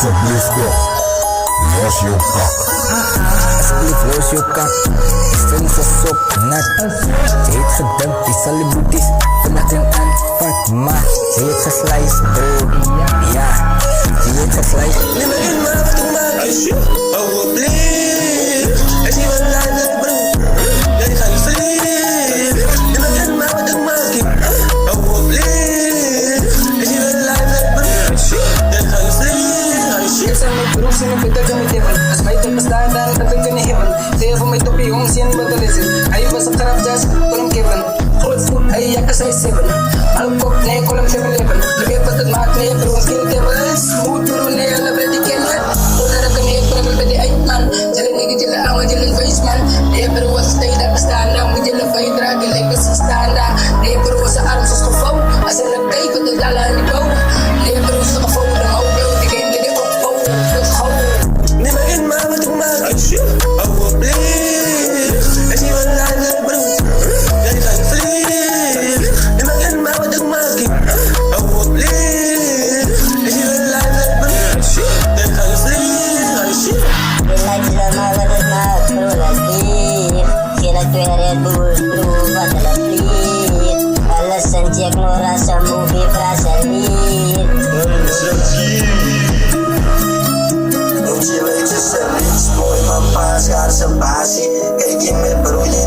Alsjeblieft toch, los je kak. Alsjeblieft, los je kak. Ik stel niet zo sop, nat. Ze heeft gedumpt, die salibutis. Vannacht een Fatma. Ze heeft geslijst, bro. Ja, ze heeft geslijst. Neem me in, maar wat ik maak is alsjeblieft. Er zie wat lijden, bro. Ja, die ga niet verliezen. Neem me in, maar wat ik maak is alsjeblieft. Er zie wat lijden, bro. Ja, die ga niet verliezen. Ik zijn mijn broers en ik weet dat ze niet hebben. Als mij te bestaan, dan dat ik niet hebben. Ze van mijn toppie, jongens, zien wat er is. Hij was een grap, just kolom Kevin. Groot voet, hij jakken zij 7. Alkop, nee, kolom 7-11. Je weet wat het maakt, nee, bro, een kind hebben. Smooth, bro, nee, alle bij die kennen. Totdat ik een heel problem bij die eindman. Jullie nigga, jullie ouwe, jullie feestman. Nee, bro, als ze tegen dat bestaan, dan moet jullie van je dragen, lijken ze staan daar. Nee, bro, als ze arm zoals gevouwen. Als ze een kijken, dan dallen aan die bouw. Nee, bro, ze gevouwen, dan hou, bro, die game, die opbouwen. Neem me in, maar wat ik maak is alsjeblieft. Er zie wat lijden, bro. Ja, die ga niet verliezen. Neem me in, maar wat ik maak is alsjeblieft. Er zie wat lijden, bro. Ja, die ga niet verliezen. Je lijkt je dan maar wat het maakt, bro, dat lief. Zie dat weer Red Bull, bro, wat een vlieg. Alles een check, no rasa, movie, frasa, lief. Je weet je zijn niets mooi, maar paas gaat zijn basie. Kijk je met broer, je